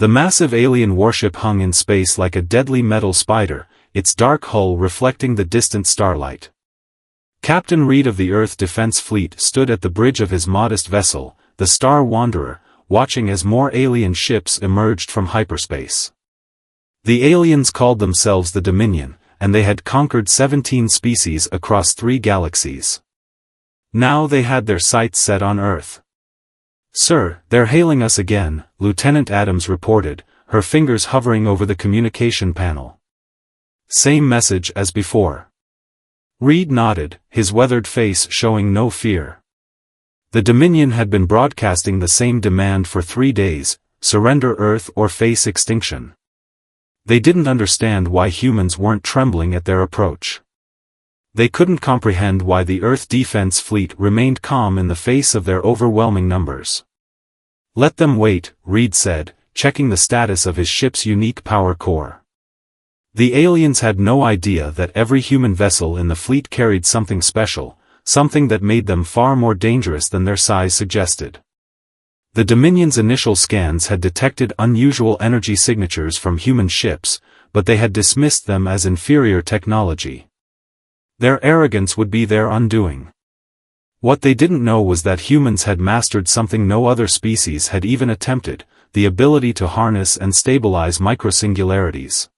The massive alien warship hung in space like a deadly metal spider, its dark hull reflecting the distant starlight. Captain Reed of the Earth Defense Fleet stood at the bridge of his modest vessel, the Star Wanderer, watching as more alien ships emerged from hyperspace. The aliens called themselves the Dominion, and they had conquered 17 species across 3 galaxies. Now they had their sights set on Earth. "Sir, they're hailing us again," Lieutenant Adams reported, her fingers hovering over the communication panel. "Same message as before." Reed nodded, his weathered face showing no fear. The Dominion had been broadcasting the same demand for 3 days: surrender Earth or face extinction. They didn't understand why humans weren't trembling at their approach. They couldn't comprehend why the Earth Defense Fleet remained calm in the face of their overwhelming numbers. "Let them wait," Reed said, checking the status of his ship's unique power core. The aliens had no idea that every human vessel in the fleet carried something special, something that made them far more dangerous than their size suggested. The Dominion's initial scans had detected unusual energy signatures from human ships, but they had dismissed them as inferior technology. Their arrogance would be their undoing. What they didn't know was that humans had mastered something no other species had even attempted: the ability to harness and stabilize microsingularities.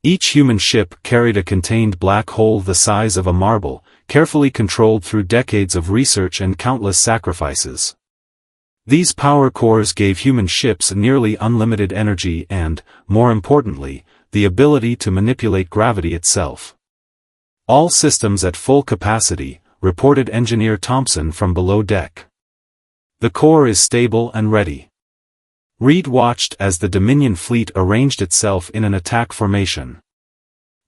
Each human ship carried a contained black hole the size of a marble, carefully controlled through decades of research and countless sacrifices. These power cores gave human ships nearly unlimited energy and, more importantly, the ability to manipulate gravity itself. "All systems at full capacity," reported Engineer Thompson from below deck. "The core is stable and ready." Reed watched as the Dominion fleet arranged itself in an attack formation.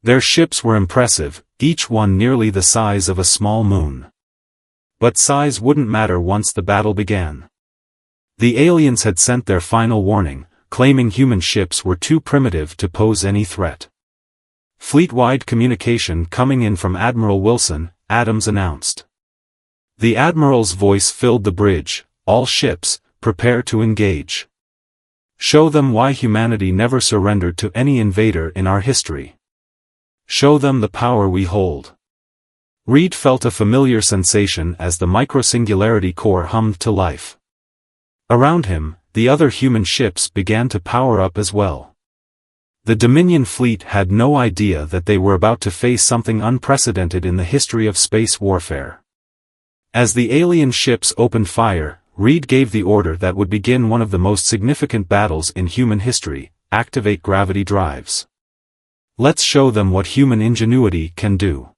Their ships were impressive, each one nearly the size of a small moon. But size wouldn't matter once the battle began. The aliens had sent their final warning, claiming human ships were too primitive to pose any threat. Fleet-wide communication coming in from Admiral Wilson, Adams announced. The Admiral's voice filled the bridge: "All ships, prepare to engage. Show them why humanity never surrendered to any invader in our history. Show them the power we hold." Reed felt a familiar sensation as the microsingularity core hummed to life. Around him, the other human ships began to power up as well. The Dominion fleet had no idea that they were about to face something unprecedented in the history of space warfare. As the alien ships opened fire, Reed gave the order that would begin one of the most significant battles in human history: activate gravity drives. Let's show them what human ingenuity can do.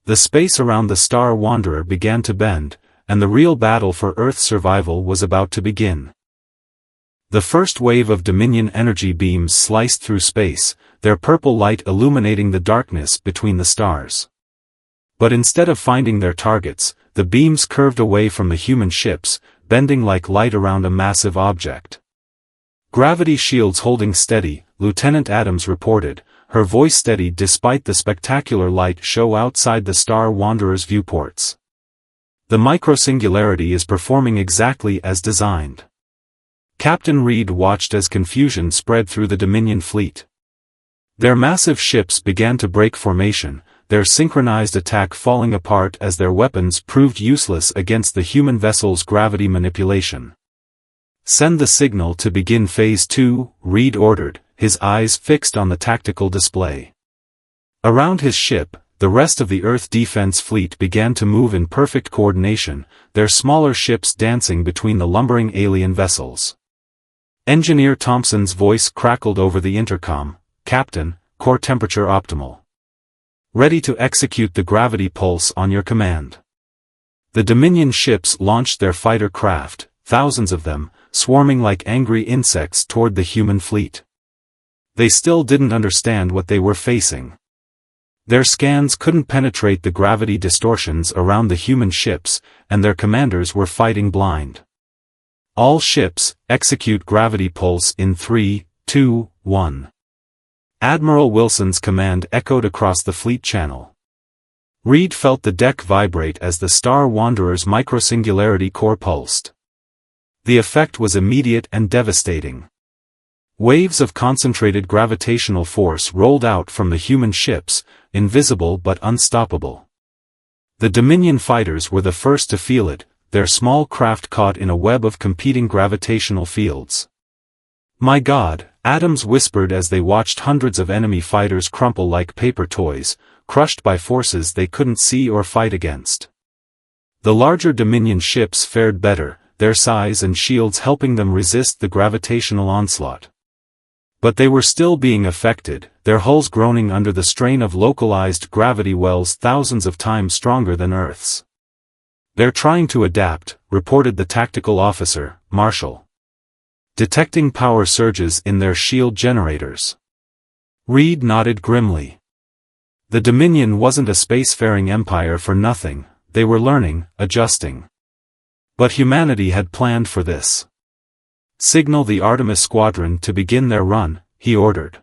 The space around the Star Wanderer began to bend, and the real battle for Earth's survival was about to begin. The first wave of Dominion energy beams sliced through space, their purple light illuminating the darkness between the stars. But instead of finding their targets, the beams curved away from the human ships, bending like light around a massive object. "Gravity shields holding steady," Lieutenant Adams reported, her voice steady despite the spectacular light show outside the Star Wanderer's viewports. "The microsingularity is performing exactly as designed." Captain Reed watched as confusion spread through the Dominion fleet. Their massive ships began to break formation, their synchronized attack falling apart as their weapons proved useless against the human vessel's gravity manipulation. "Send the signal to begin Phase 2, Reed ordered, his eyes fixed on the tactical display. Around his ship, the rest of the Earth Defense Fleet began to move in perfect coordination, their smaller ships dancing between the lumbering alien vessels. Engineer Thompson's voice crackled over the intercom: "Captain, core temperature optimal. Ready to execute the gravity pulse on your command." The Dominion ships launched their fighter craft, thousands of them, swarming like angry insects toward the human fleet. They still didn't understand what they were facing. Their scans couldn't penetrate the gravity distortions around the human ships, and their commanders were fighting blind. "All ships, execute gravity pulse in 3, 2, 1. Admiral Wilson's command echoed across the fleet channel. Reed felt the deck vibrate as the Star Wanderer's microsingularity core pulsed. The effect was immediate and devastating. Waves of concentrated gravitational force rolled out from the human ships, invisible but unstoppable. The Dominion fighters were the first to feel it, their small craft caught in a web of competing gravitational fields. "My God," Adams whispered as they watched hundreds of enemy fighters crumple like paper toys, crushed by forces they couldn't see or fight against. The larger Dominion ships fared better, their size and shields helping them resist the gravitational onslaught. But they were still being affected, their hulls groaning under the strain of localized gravity wells thousands of times stronger than Earth's. "They're trying to adapt," reported the tactical officer, Marshall. "Detecting power surges in their shield generators." Reed nodded grimly. The Dominion wasn't a spacefaring empire for nothing, they were learning, adjusting. But humanity had planned for this. "Signal the Artemis Squadron to begin their run," he ordered.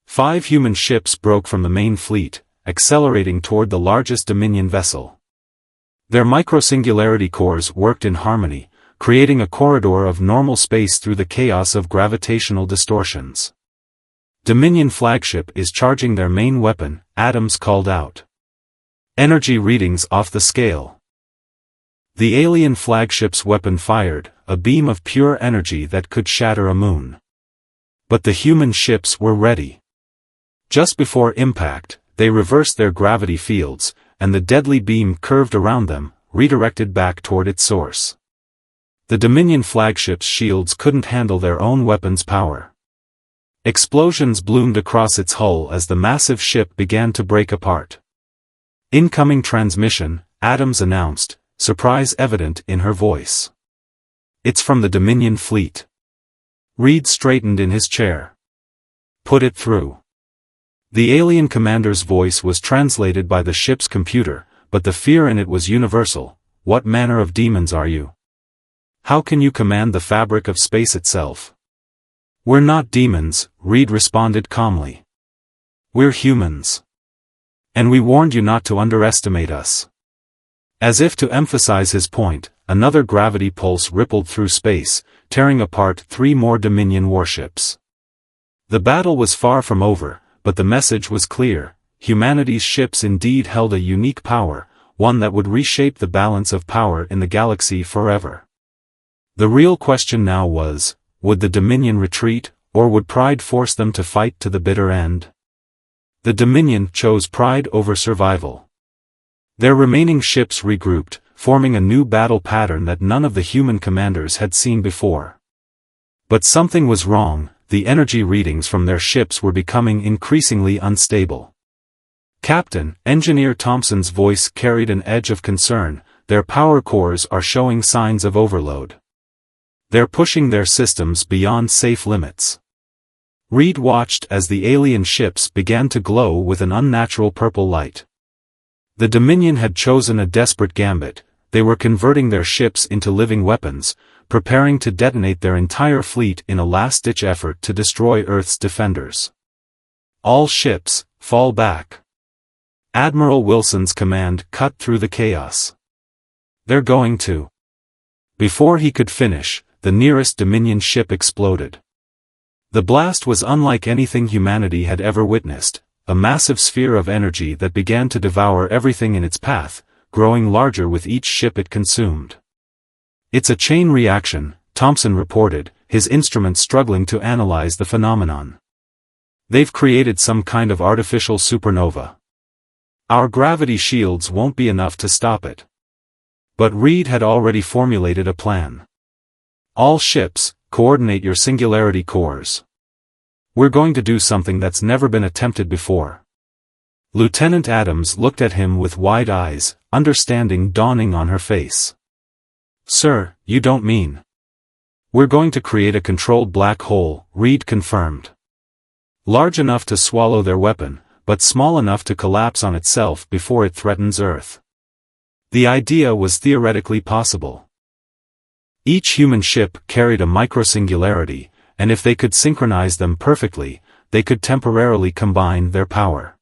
5 human ships broke from the main fleet, accelerating toward the largest Dominion vessel. Their microsingularity cores worked in harmony, creating a corridor of normal space through the chaos of gravitational distortions. "Dominion flagship is charging their main weapon," Adams called out. "Energy readings off the scale." The alien flagship's weapon fired, a beam of pure energy that could shatter a moon. But the human ships were ready. Just before impact, they reversed their gravity fields, and the deadly beam curved around them, redirected back toward its source. The Dominion flagship's shields couldn't handle their own weapons' power. Explosions bloomed across its hull as the massive ship began to break apart. "Incoming transmission," Adams announced, surprise evident in her voice. "It's from the Dominion fleet." Reed straightened in his chair. "Put it through." The alien commander's voice was translated by the ship's computer, but the fear in it was universal. "What manner of demons are you? How can you command the fabric of space itself?" "We're not demons," Reed responded calmly. "We're humans. And we warned you not to underestimate us." As if to emphasize his point, another gravity pulse rippled through space, tearing apart 3 more Dominion warships. The battle was far from over, but the message was clear: humanity's ships indeed held a unique power, one that would reshape the balance of power in the galaxy forever. The real question now was, would the Dominion retreat, or would pride force them to fight to the bitter end? The Dominion chose pride over survival. Their remaining ships regrouped, forming a new battle pattern that none of the human commanders had seen before. But something was wrong, the energy readings from their ships were becoming increasingly unstable. "Captain," Engineer Thompson's voice carried an edge of concern, "their power cores are showing signs of overload. They're pushing their systems beyond safe limits." Reed watched as the alien ships began to glow with an unnatural purple light. The Dominion had chosen a desperate gambit. They were converting their ships into living weapons, preparing to detonate their entire fleet in a last-ditch effort to destroy Earth's defenders. "All ships, fall back." Admiral Wilson's command cut through the chaos. "They're going to." Before he could finish, the nearest Dominion ship exploded. The blast was unlike anything humanity had ever witnessed, a massive sphere of energy that began to devour everything in its path, growing larger with each ship it consumed. "It's a chain reaction," Thompson reported, his instruments struggling to analyze the phenomenon. "They've created some kind of artificial supernova. Our gravity shields won't be enough to stop it." But Reed had already formulated a plan. "All ships, coordinate your singularity cores. We're going to do something that's never been attempted before." Lieutenant Adams looked at him with wide eyes, understanding dawning on her face. "Sir, you don't mean..." "We're going to create a controlled black hole," Reed confirmed. "Large enough to swallow their weapon, but small enough to collapse on itself before it threatens Earth." The idea was theoretically possible. Each human ship carried a microsingularity, and if they could synchronize them perfectly, they could temporarily combine their power.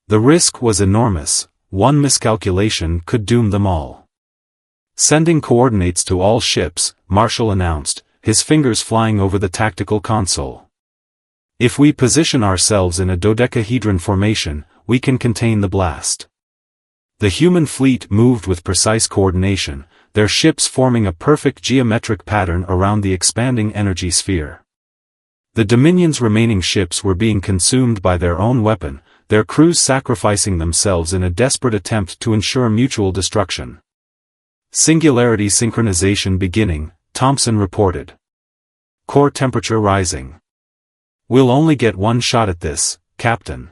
The risk was enormous. One miscalculation could doom them all. "Sending coordinates to all ships," Marshall announced, his fingers flying over the tactical console. If we position ourselves in a dodecahedron formation, we can contain the blast. The human fleet moved with precise coordination, their ships forming a perfect geometric pattern around the expanding energy sphere. The Dominion's remaining ships were being consumed by their own weapon, their crews sacrificing themselves in a desperate attempt to ensure mutual destruction. Singularity synchronization beginning, Thompson reported. Core temperature rising. We'll only get one shot at this, Captain.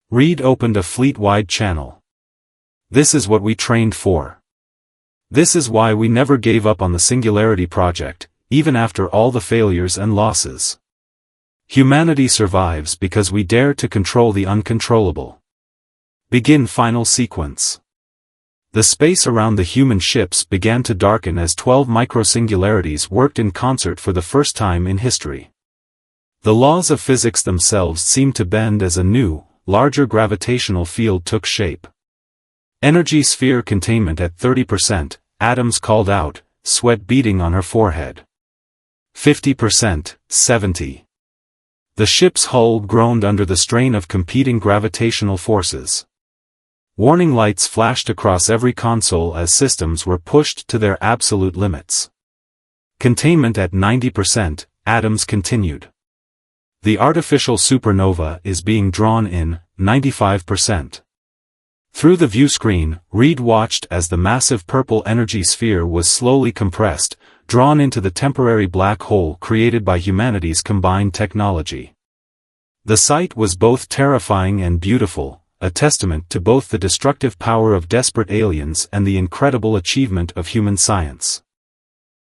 Reed opened a fleet-wide channel. This is what we trained for. This is why we never gave up on the Singularity project, even after all the failures and losses. Humanity survives because we dare to control the uncontrollable. Begin final sequence. The space around the human ships began to darken as 12 microsingularities worked in concert for the first time in history. The laws of physics themselves seemed to bend as a new, larger gravitational field took shape. Energy sphere containment at 30%, Adams called out, sweat beading on her forehead. 50%, 70%. The ship's hull groaned under the strain of competing gravitational forces. Warning lights flashed across every console as systems were pushed to their absolute limits. Containment at 90%, Adams continued. The artificial supernova is being drawn in, 95%. Through the viewscreen, Reed watched as the massive purple energy sphere was slowly compressed, drawn into the temporary black hole created by humanity's combined technology. The sight was both terrifying and beautiful, a testament to both the destructive power of desperate aliens and the incredible achievement of human science.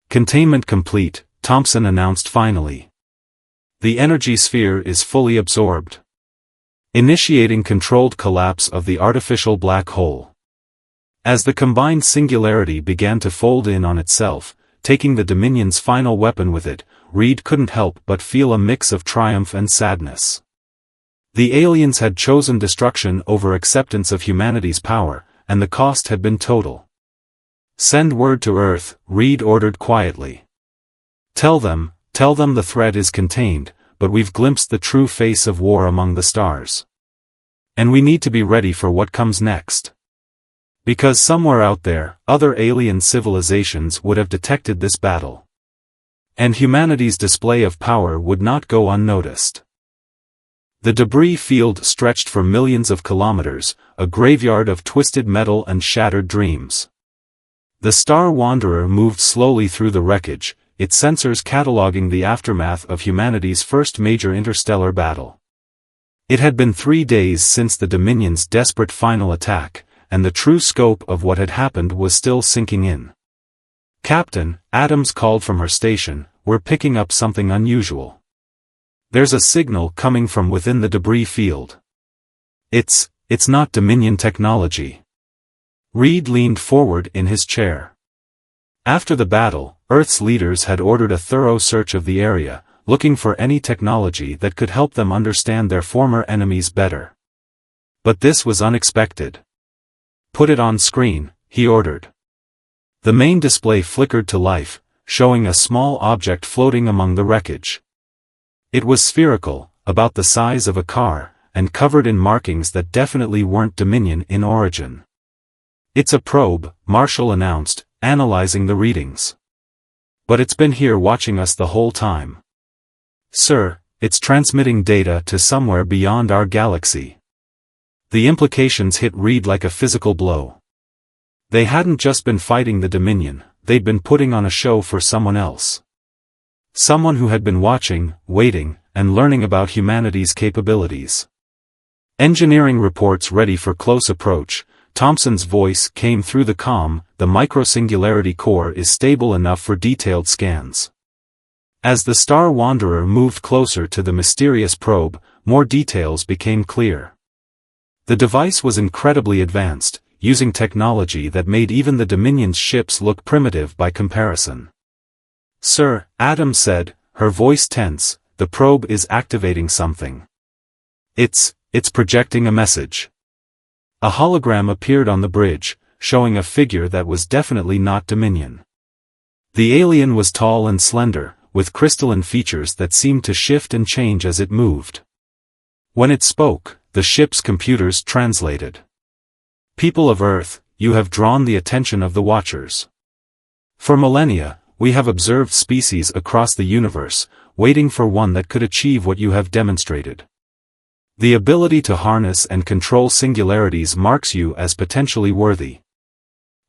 Containment complete, Thompson announced finally. The energy sphere is fully absorbed. Initiating controlled collapse of the artificial black hole. As the combined singularity began to fold in on itself, taking the Dominion's final weapon with it, Reed couldn't help but feel a mix of triumph and sadness. The aliens had chosen destruction over acceptance of humanity's power, and the cost had been total. Send word to Earth, Reed ordered quietly. Tell them the threat is contained, but we've glimpsed the true face of war among the stars. And we need to be ready for what comes next. Because somewhere out there, other alien civilizations would have detected this battle. And humanity's display of power would not go unnoticed. The debris field stretched for millions of kilometers, a graveyard of twisted metal and shattered dreams. The Star Wanderer moved slowly through the wreckage, its sensors cataloging the aftermath of humanity's first major interstellar battle. It had been 3 days since the Dominion's desperate final attack, and the true scope of what had happened was still sinking in. Captain, Adams called from her station, we're picking up something unusual. There's a signal coming from within the debris field. It's not Dominion technology. Reed leaned forward in his chair. After the battle, Earth's leaders had ordered a thorough search of the area, looking for any technology that could help them understand their former enemies better. But this was unexpected. Put it on screen, he ordered. The main display flickered to life, showing a small object floating among the wreckage. It was spherical, about the size of a car, and covered in markings that definitely weren't Dominion in origin. It's a probe, Marshall announced, analyzing the readings. But it's been here watching us the whole time. Sir, it's transmitting data to somewhere beyond our galaxy. The implications hit Reed like a physical blow. They hadn't just been fighting the Dominion, they'd been putting on a show for someone else. Someone who had been watching, waiting, and learning about humanity's capabilities. Engineering reports ready for close approach, Thompson's voice came through the comm, the microsingularity core is stable enough for detailed scans. As the Star Wanderer moved closer to the mysterious probe, more details became clear. The device was incredibly advanced, using technology that made even the Dominion's ships look primitive by comparison. Sir, Adams said, her voice tense, the probe is activating something. It's projecting a message. A hologram appeared on the bridge, showing a figure that was definitely not Dominion. The alien was tall and slender, with crystalline features that seemed to shift and change as it moved. When it spoke, the ship's computers translated. "People of Earth, you have drawn the attention of the Watchers. For millennia, we have observed species across the universe, waiting for one that could achieve what you have demonstrated. The ability to harness and control singularities marks you as potentially worthy."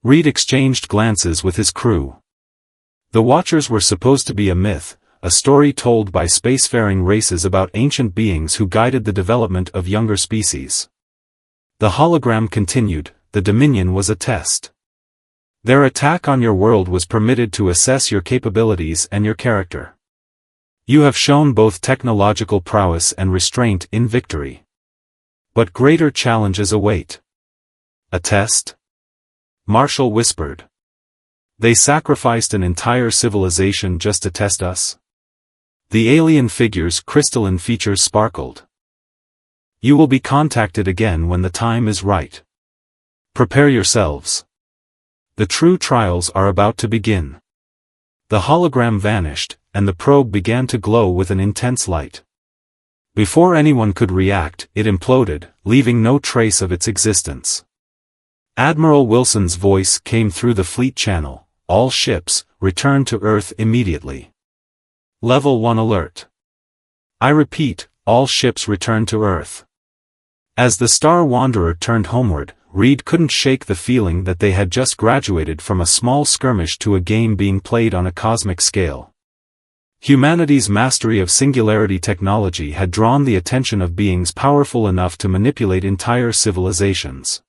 Reed exchanged glances with his crew. The Watchers were supposed to be a myth, a story told by spacefaring races about ancient beings who guided the development of younger species. The hologram continued, "The Dominion was a test. Their attack on your world was permitted to assess your capabilities and your character. You have shown both technological prowess and restraint in victory. But greater challenges await." "A test?" Marshall whispered. "They sacrificed an entire civilization just to test us?" The alien figure's crystalline features sparkled. "You will be contacted again when the time is right. Prepare yourselves. The true trials are about to begin." The hologram vanished, and the probe began to glow with an intense light. Before anyone could react, it imploded, leaving no trace of its existence. Admiral Wilson's voice came through the fleet channel, "All ships, return to Earth immediately. Level 1 alert. I repeat, all ships return to Earth." As the Star Wanderer turned homeward, Reed couldn't shake the feeling that they had just graduated from a small skirmish to a game being played on a cosmic scale. Humanity's mastery of singularity technology had drawn the attention of beings powerful enough to manipulate entire civilizations.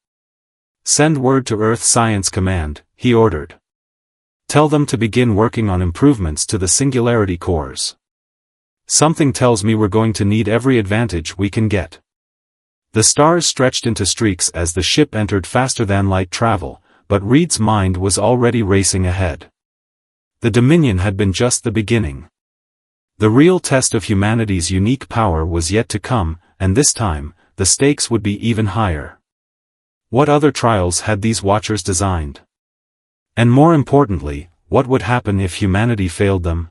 "Send word to Earth Science Command," he ordered. "Tell them to begin working on improvements to the singularity cores. Something tells me we're going to need every advantage we can get." The stars stretched into streaks as the ship entered faster-than-light travel, but Reed's mind was already racing ahead. The Dominion had been just the beginning. The real test of humanity's unique power was yet to come, and this time, the stakes would be even higher. What other trials had these Watchers designed? And more importantly, what would happen if humanity failed them?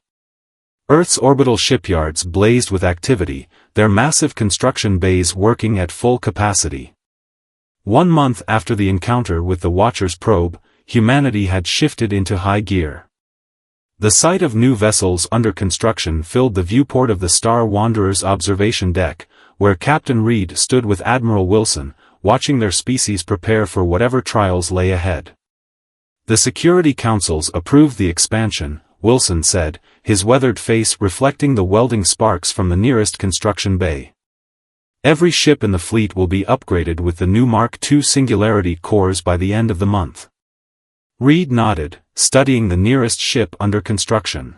Earth's orbital shipyards blazed with activity, their massive construction bays working at full capacity. 1 month after the encounter with the Watcher's probe, humanity had shifted into high gear. The sight of new vessels under construction filled the viewport of the Star Wanderer's observation deck, where Captain Reed stood with Admiral Wilson, watching their species prepare for whatever trials lay ahead. "The Security Councils approved the expansion," Wilson said, his weathered face reflecting the welding sparks from the nearest construction bay. "Every ship in the fleet will be upgraded with the new Mark II Singularity cores by the end of the month." Reed nodded, studying the nearest ship under construction.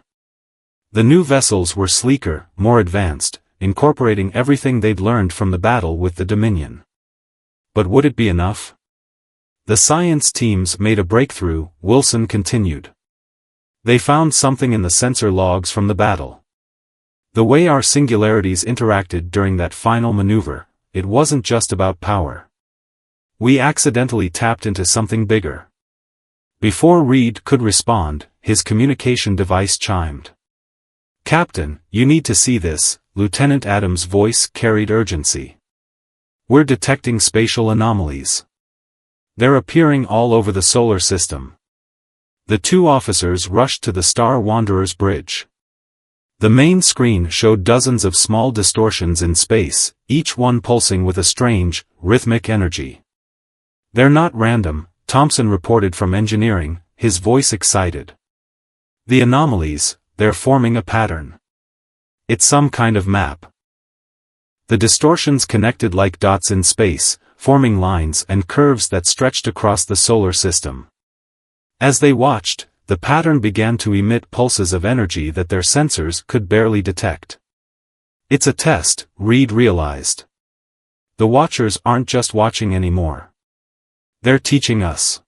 The new vessels were sleeker, more advanced, incorporating everything they'd learned from the battle with the Dominion. But would it be enough? "The science teams made a breakthrough," Wilson continued. "They found something in the sensor logs from the battle. The way our singularities interacted during that final maneuver, it wasn't just about power. We accidentally tapped into something bigger." Before Reed could respond, his communication device chimed. "Captain, you need to see this," Lieutenant Adams' voice carried urgency. "We're detecting spatial anomalies. They're appearing all over the solar system." The two officers rushed to the Star Wanderer's bridge. The main screen showed dozens of small distortions in space, each one pulsing with a strange, rhythmic energy. "They're not random," Thompson reported from engineering, his voice excited. "The anomalies, they're forming a pattern. It's some kind of map." The distortions connected like dots in space, forming lines and curves that stretched across the solar system. As they watched, the pattern began to emit pulses of energy that their sensors could barely detect. "It's a test," Reed realized. "The Watchers aren't just watching anymore. They're teaching us."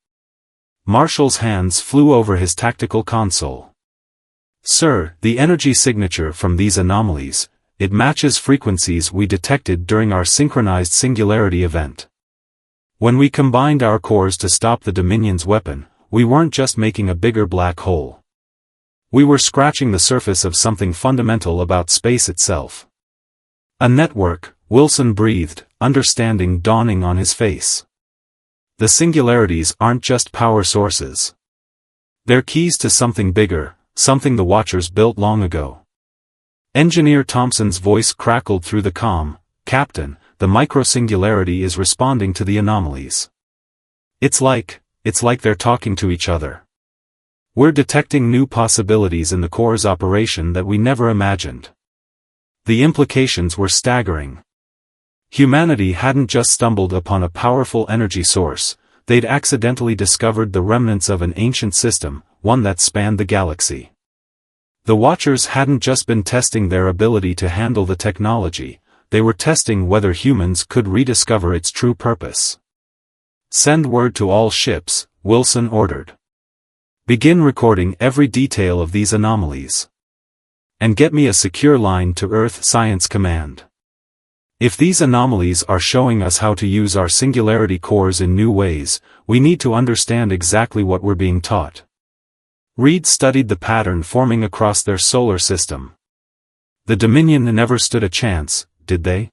Marshall's hands flew over his tactical console. "Sir, the energy signature from these anomalies, it matches frequencies we detected during our synchronized singularity event. When we combined our cores to stop the Dominion's weapon, we weren't just making a bigger black hole. We were scratching the surface of something fundamental about space itself. A network, Wilson breathed, understanding dawning on his face. The singularities aren't just power sources. They're keys to something bigger, something the Watchers built long ago. Engineer Thompson's voice crackled through the calm. Captain, the microsingularity is responding to the anomalies. It's like they're talking to each other. We're detecting new possibilities in the core's operation that we never imagined. The implications were staggering. Humanity hadn't just stumbled upon a powerful energy source, they'd accidentally discovered the remnants of an ancient system, one that spanned the galaxy. The Watchers hadn't just been testing their ability to handle the technology, they were testing whether humans could rediscover its true purpose. Send word to all ships, Wilson ordered. Begin recording every detail of these anomalies. And get me a secure line to Earth Science Command. If these anomalies are showing us how to use our singularity cores in new ways, we need to understand exactly what we're being taught. Reed studied the pattern forming across their solar system. The Dominion never stood a chance, did they?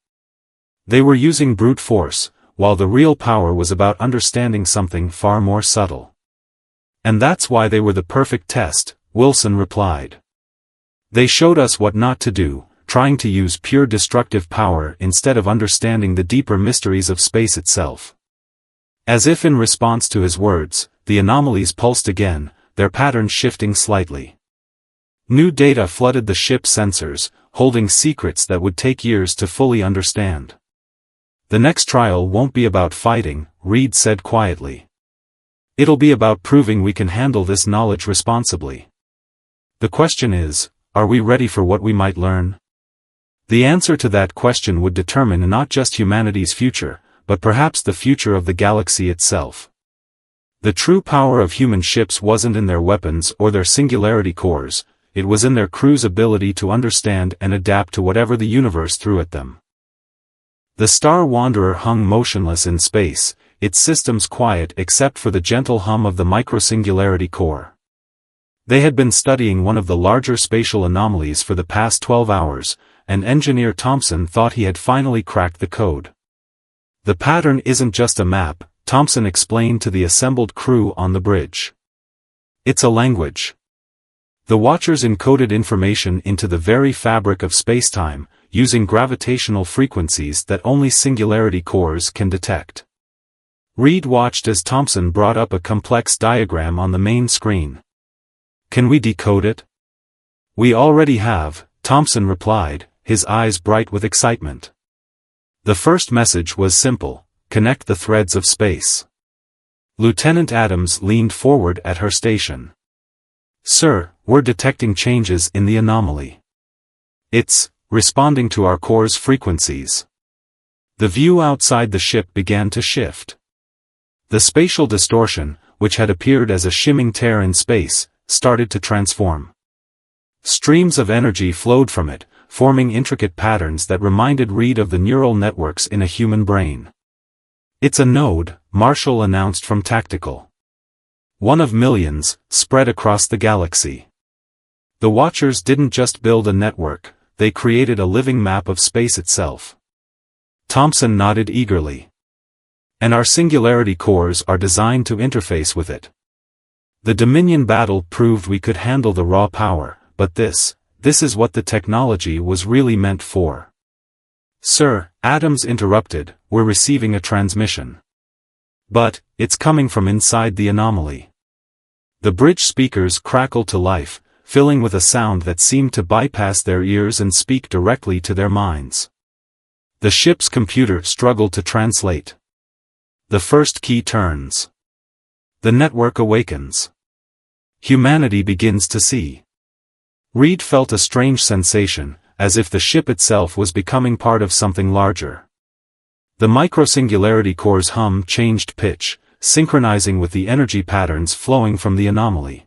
They were using brute force, while the real power was about understanding something far more subtle. And that's why they were the perfect test, Wilson replied. They showed us what not to do, trying to use pure destructive power instead of understanding the deeper mysteries of space itself. As if in response to his words, the anomalies pulsed again, their patterns shifting slightly. New data flooded the ship's sensors, holding secrets that would take years to fully understand. The next trial won't be about fighting, Reed said quietly. It'll be about proving we can handle this knowledge responsibly. The question is, are we ready for what we might learn? The answer to that question would determine not just humanity's future, but perhaps the future of the galaxy itself. The true power of human ships wasn't in their weapons or their singularity cores, it was in their crew's ability to understand and adapt to whatever the universe threw at them. The Star Wanderer hung motionless in space, its systems quiet except for the gentle hum of the microsingularity core. They had been studying one of the larger spatial anomalies for the past 12 hours, and Engineer Thompson thought he had finally cracked the code. The pattern isn't just a map, Thompson explained to the assembled crew on the bridge. It's a language. The Watchers encoded information into the very fabric of spacetime, using gravitational frequencies that only singularity cores can detect. Reed watched as Thompson brought up a complex diagram on the main screen. Can we decode it? We already have, Thompson replied, his eyes bright with excitement. The first message was simple: connect the threads of space. Lieutenant Adams leaned forward at her station. Sir, we're detecting changes in the anomaly. It's responding to our core's frequencies. The view outside the ship began to shift. The spatial distortion, which had appeared as a shimming tear in space, started to transform. Streams of energy flowed from it, forming intricate patterns that reminded Reed of the neural networks in a human brain. It's a node, Marshall announced from Tactical. One of millions, spread across the galaxy. The Watchers didn't just build a network, they created a living map of space itself. Thompson nodded eagerly. And our singularity cores are designed to interface with it. The Dominion battle proved we could handle the raw power, but this is what the technology was really meant for. Sir, Adams interrupted, we're receiving a transmission. But, it's coming from inside the anomaly. The bridge speakers crackled to life, filling with a sound that seemed to bypass their ears and speak directly to their minds. The ship's computer struggled to translate. The first key turns. The network awakens. Humanity begins to see. Reed felt a strange sensation, as if the ship itself was becoming part of something larger. The microsingularity core's hum changed pitch, synchronizing with the energy patterns flowing from the anomaly.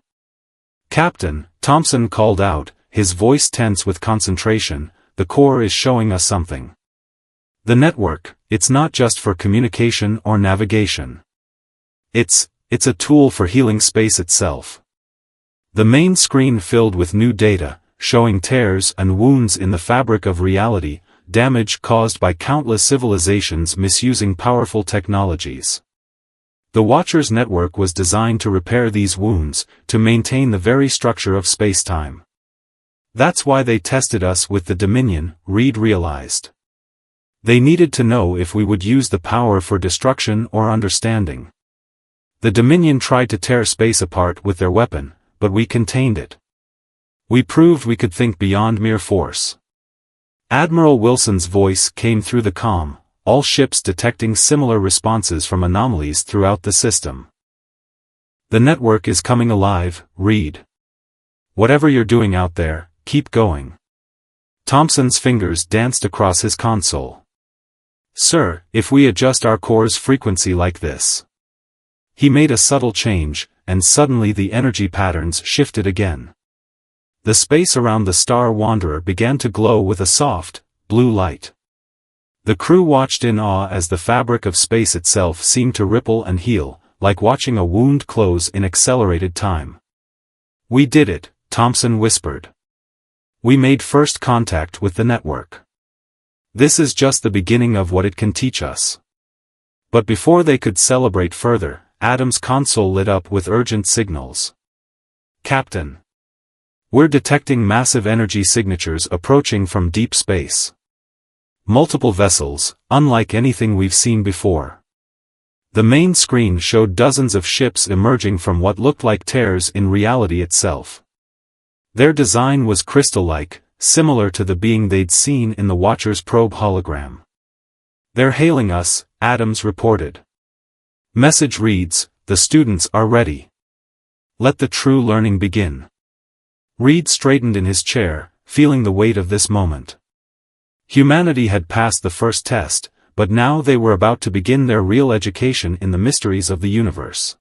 Captain, Thompson called out, his voice tense with concentration, the core is showing us something. The network, it's not just for communication or navigation. It's a tool for healing space itself. The main screen filled with new data, showing tears and wounds in the fabric of reality, damage caused by countless civilizations misusing powerful technologies. The Watcher's network was designed to repair these wounds, to maintain the very structure of space-time. That's why they tested us with the Dominion, Reed realized. They needed to know if we would use the power for destruction or understanding. The Dominion tried to tear space apart with their weapon, but we contained it. We proved we could think beyond mere force. Admiral Wilson's voice came through the comm, all ships detecting similar responses from anomalies throughout the system. The network is coming alive, Reed. Whatever you're doing out there, keep going. Thompson's fingers danced across his console. Sir, if we adjust our core's frequency like this. He made a subtle change, and suddenly the energy patterns shifted again. The space around the Star Wanderer began to glow with a soft, blue light. The crew watched in awe as the fabric of space itself seemed to ripple and heal, like watching a wound close in accelerated time. We did it, Thompson whispered. We made first contact with the network. This is just the beginning of what it can teach us. But before they could celebrate further, Adam's console lit up with urgent signals. Captain. We're detecting massive energy signatures approaching from deep space. Multiple vessels, unlike anything we've seen before. The main screen showed dozens of ships emerging from what looked like tears in reality itself. Their design was crystal-like, similar to the being they'd seen in the Watcher's probe hologram. They're hailing us, Adams reported. Message reads, the students are ready. Let the true learning begin. Reed straightened in his chair, feeling the weight of this moment. Humanity had passed the first test, but now they were about to begin their real education in the mysteries of the universe.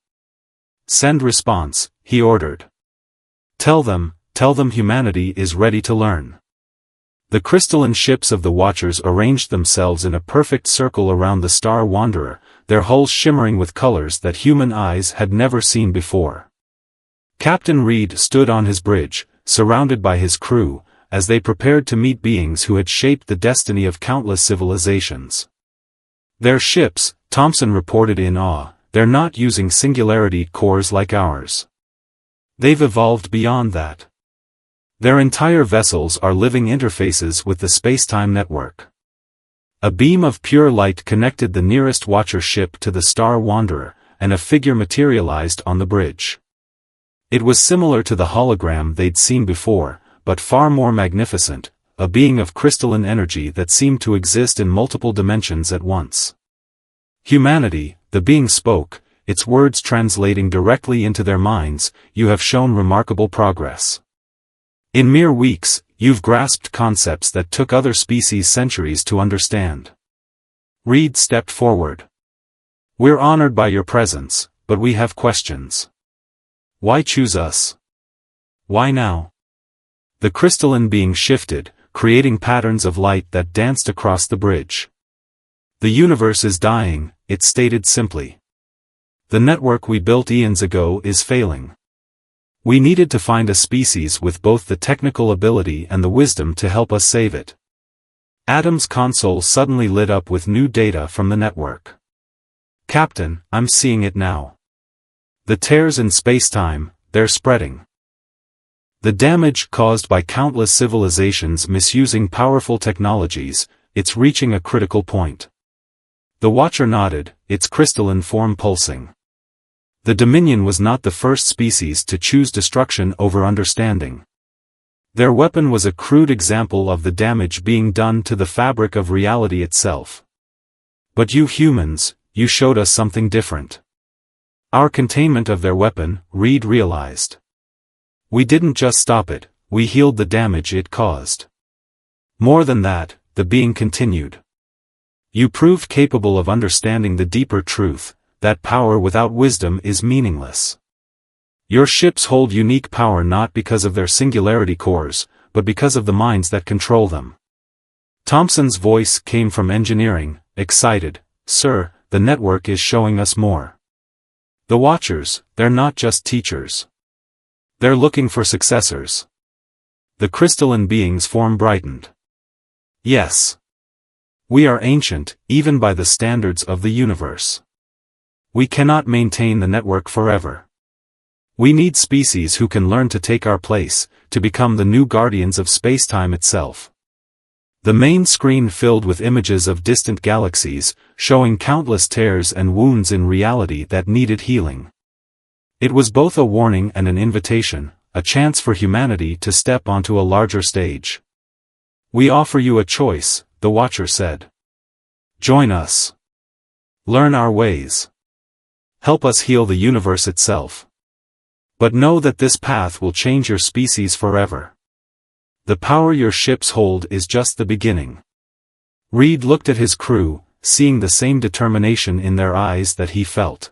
Send response, he ordered. Tell them humanity is ready to learn. The crystalline ships of the Watchers arranged themselves in a perfect circle around the Star Wanderer, their hulls shimmering with colors that human eyes had never seen before. Captain Reed stood on his bridge, surrounded by his crew, as they prepared to meet beings who had shaped the destiny of countless civilizations. Their ships, Thompson reported in awe, they're not using singularity cores like ours. They've evolved beyond that. Their entire vessels are living interfaces with the spacetime network. A beam of pure light connected the nearest Watcher ship to the Star Wanderer, and a figure materialized on the bridge. It was similar to the hologram they'd seen before, but far more magnificent, a being of crystalline energy that seemed to exist in multiple dimensions at once. Humanity, the being spoke, its words translating directly into their minds, you have shown remarkable progress. In mere weeks, you've grasped concepts that took other species centuries to understand. Reed stepped forward. We're honored by your presence, but we have questions. Why choose us? Why now? The crystalline being shifted, creating patterns of light that danced across the bridge. The universe is dying, it stated simply. The network we built eons ago is failing. We needed to find a species with both the technical ability and the wisdom to help us save it. Adam's console suddenly lit up with new data from the network. Captain, I'm seeing it now. The tears in spacetime, they're spreading. The damage caused by countless civilizations misusing powerful technologies, it's reaching a critical point. The Watcher nodded, its crystalline form pulsing. The Dominion was not the first species to choose destruction over understanding. Their weapon was a crude example of the damage being done to the fabric of reality itself. But you humans, you showed us something different. Our containment of their weapon, Reed realized. We didn't just stop it, we healed the damage it caused. More than that, the being continued. You proved capable of understanding the deeper truth, that power without wisdom is meaningless. Your ships hold unique power not because of their singularity cores, but because of the minds that control them. Thompson's voice came from engineering, excited, Sir, the network is showing us more. The Watchers, they're not just teachers. They're looking for successors. The crystalline being's form brightened. Yes. We are ancient, even by the standards of the universe. We cannot maintain the network forever. We need species who can learn to take our place, to become the new guardians of spacetime itself. The main screen filled with images of distant galaxies, showing countless tears and wounds in reality that needed healing. It was both a warning and an invitation, a chance for humanity to step onto a larger stage. We offer you a choice, the Watcher said. Join us. Learn our ways. Help us heal the universe itself. But know that this path will change your species forever. The power your ships hold is just the beginning. Reed looked at his crew, seeing the same determination in their eyes that he felt.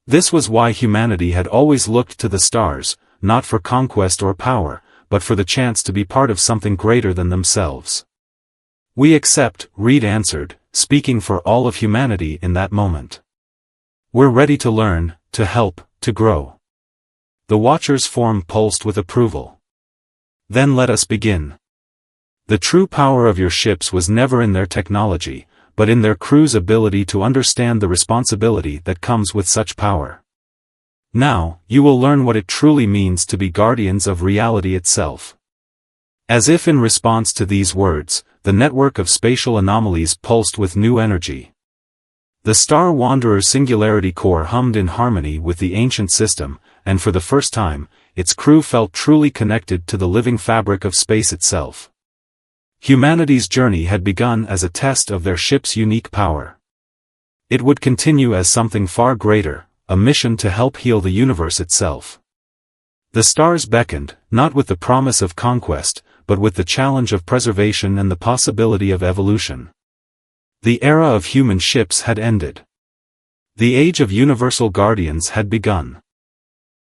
This was why humanity had always looked to the stars, not for conquest or power, but for the chance to be part of something greater than themselves. We accept, Reed answered, speaking for all of humanity in that moment. We're ready to learn, to help, to grow. The Watcher's form pulsed with approval. Then let us begin. The true power of your ships was never in their technology, but in their crew's ability to understand the responsibility that comes with such power. Now, you will learn what it truly means to be guardians of reality itself. As if in response to these words, the network of spatial anomalies pulsed with new energy. The Star Wanderer's singularity core hummed in harmony with the ancient system, and for the first time, its crew felt truly connected to the living fabric of space itself. Humanity's journey had begun as a test of their ship's unique power. It would continue as something far greater, a mission to help heal the universe itself. The stars beckoned, not with the promise of conquest, but with the challenge of preservation and the possibility of evolution. The era of human ships had ended. The age of universal guardians had begun.